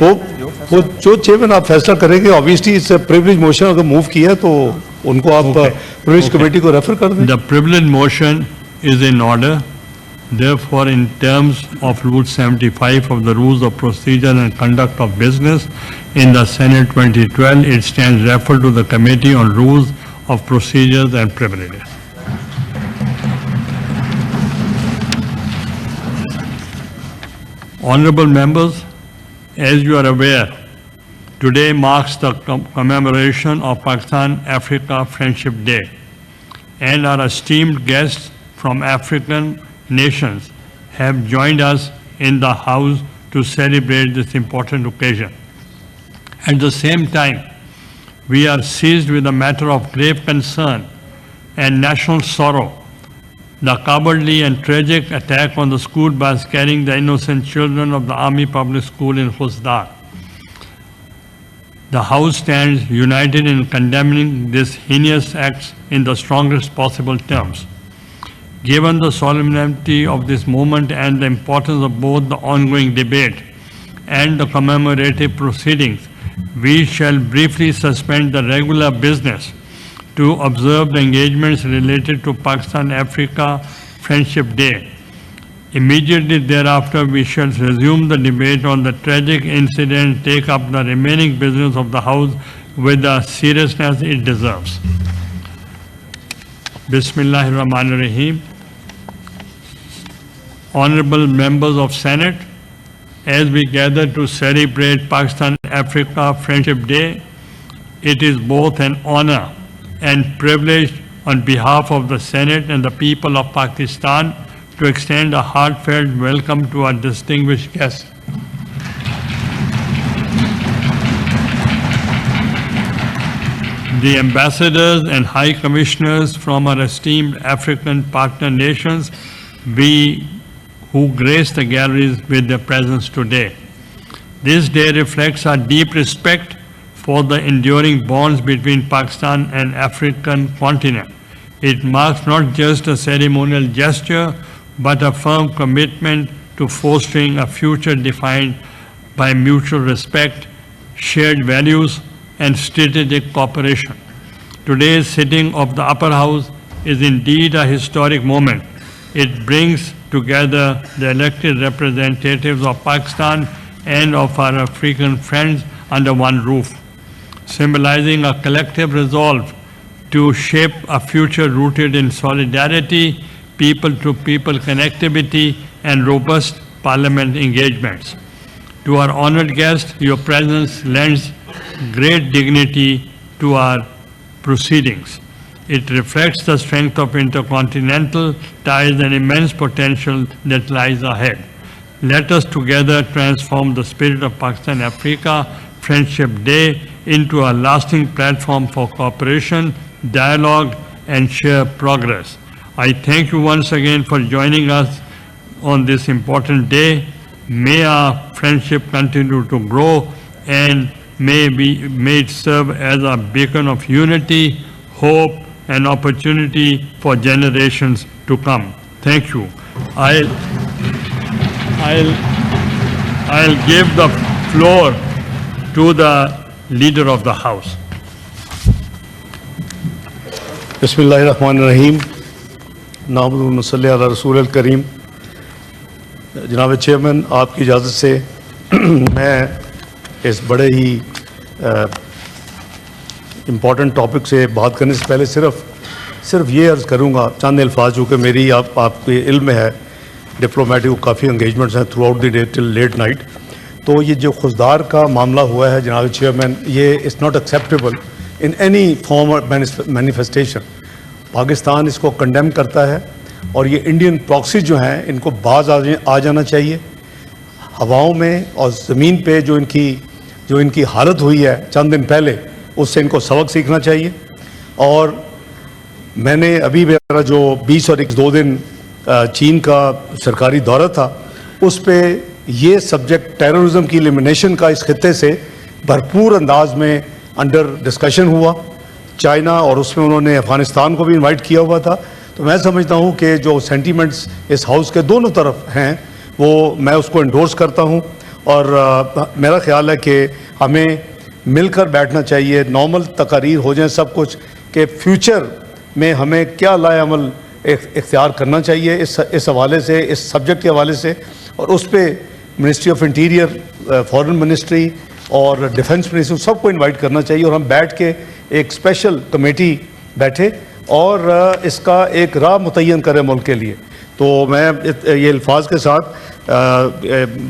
वो जो चेयरमैन आप फैसला करेंगे, ऑब्वियसली इट्स प्रिविलेज मोशन अगर मूव किया है तो उनको आप प्रिविलेज कमेटी को रेफर कर दें. The privilege motion is in order. Therefore, in terms of Rule 75 of the Rules of Procedure and Conduct of Business in the Senate 2012, it stands referred to the Committee on Rules of Procedures and Privileges. Honorable members, as you are aware, today marks the commemoration of Pakistan-Africa Friendship Day, and our esteemed guests from African nations have joined us in the House to celebrate this important occasion. At the same time, we are seized with a matter of grave concern and national sorrow, the cowardly and tragic attack on the school bus carrying the innocent children of the Army Public School in Khuzdar. The House stands united in condemning these heinous acts in the strongest possible terms. Given the solemnity of this moment and the importance of both the ongoing debate and the commemorative proceedings, we shall briefly suspend the regular business to observe the engagements related to Pakistan-Africa Friendship Day. Immediately thereafter, we shall resume the debate on the tragic incident and take up the remaining business of the House with the seriousness it deserves. Bismillahirrahmanirrahim. Honorable members of Senate, as we gather to celebrate Pakistan-Africa Friendship Day, it is both an honor and privilege on behalf of the Senate and the people of Pakistan to extend a heartfelt welcome to our distinguished guests. The ambassadors and high commissioners from our esteemed African partner nations, who grace the galleries with their presence today. This day reflects our deep respect for the enduring bonds between Pakistan and African continent. It marks not just a ceremonial gesture, but a firm commitment to fostering a future defined by mutual respect, shared values, and strategic cooperation. Today's sitting of the Upper House is indeed a historic moment. It brings together the elected representatives of Pakistan and of our African friends under one roof, symbolizing a collective resolve to shape a future rooted in solidarity, people-to-people connectivity, and robust parliament engagements. To our honored guests, your presence lends great dignity to our proceedings. It reflects the strength of intercontinental ties and immense potential that lies ahead. Let us together transform the spirit of Pakistan-Africa Friendship Day into a lasting platform for cooperation, dialogue, and shared progress. I thank you once again for joining us on this important day. May our friendship continue to grow and may it serve as a beacon of unity, hope, and opportunity for generations to come. Thank you. I'll give the floor to the leader of the House. बिस्मिल्लाहिर्रहमानिर्रहीम. नाहमदुहु व नसल्ली अला रसूलिल करीम. जनाब chairman, आपकी इजाज़त से मैं इस बड़े ही इम्पॉर्टेंट टॉपिक से बात करने से पहले सिर्फ ये अर्ज़ करूँगा चंद अल्फाज, जो कि मेरी आपके इल्म में है. डिप्लोमेटिक काफ़ी एंगेजमेंट्स हैं throughout the day till late night. तो ये जो खुजदार का मामला हुआ है जनाब चेयरमैन, ये it's not acceptable in any form और मैनिफेस्टेशन. पाकिस्तान इसको कंडेम करता है और ये इंडियन प्रॉक्सी जो हैं इनको बाज आ जाना चाहिए. हवाओं में और ज़मीन पे जो इनकी हालत हुई है चंद दिन पहले, उससे इनको सबक सीखना चाहिए. और मैंने अभी मेरा जो 20 और 21 2 दिन चीन का सरकारी दौरा था, उस पे ये सब्जेक्ट टेररिज्म की एलिमिनेशन का इस खित्ते से भरपूर अंदाज में अंडर डिस्कशन हुआ. चाइना और उसमें उन्होंने अफ़गानिस्तान को भी इनवाइट किया हुआ था. तो मैं समझता हूँ कि जो सेंटीमेंट्स इस हाउस के दोनों तरफ हैं वो मैं उसको एंडोर्स करता हूँ. और मेरा ख्याल है कि हमें मिलकर बैठना चाहिए, नॉर्मल तकारीर हो जाए सब कुछ, कि फ्यूचर में हमें क्या लाए अमल इख्तियार करना चाहिए इस हवाले से, इस सब्जेक्ट के हवाले से, और उस पर ministry of interior, foreign ministry और डिफेंस मिनिस्ट्री सबको इनवाइट करना चाहिए, और हम बैठ के एक स्पेशल कमेटी बैठे और इसका एक राह मुतय्यन करें मुल्क के लिए। तो मैं ये अल्फाज के साथ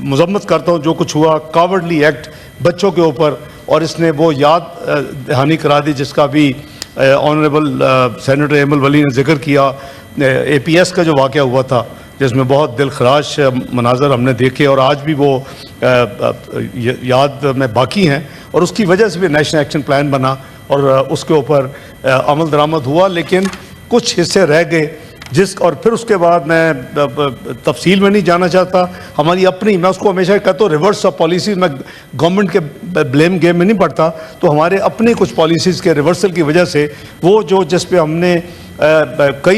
मजम्मत करता हूँ जो कुछ हुआ, कावर्डली एक्ट बच्चों के ऊपर, और इसने वो याद दहानी करा दी जिसका भी ऑनरेबल सेनेटर एमल वली ने जिक्र किया, APS का जो वाक़या हुआ था जिसमें बहुत दिलखराश मनाजर हमने देखे, और आज भी वो याद में बाकी हैं, और उसकी वजह से भी नेशनल एक्शन प्लान बना और उसके ऊपर अमल दरामद हुआ, लेकिन कुछ हिस्से रह गए और फिर उसके बाद मैं तफसील में नहीं जाना चाहता। हमारी अपनी, मैं उसको हमेशा कहता हूँ रिवर्स ऑफ पॉलिसीज़, मैं गवर्नमेंट के ब्लेम गेम में नहीं पड़ता, तो हमारे अपने कुछ पॉलिसीज़ के रिवर्सल की वजह से वो जो जिस पे हमने कई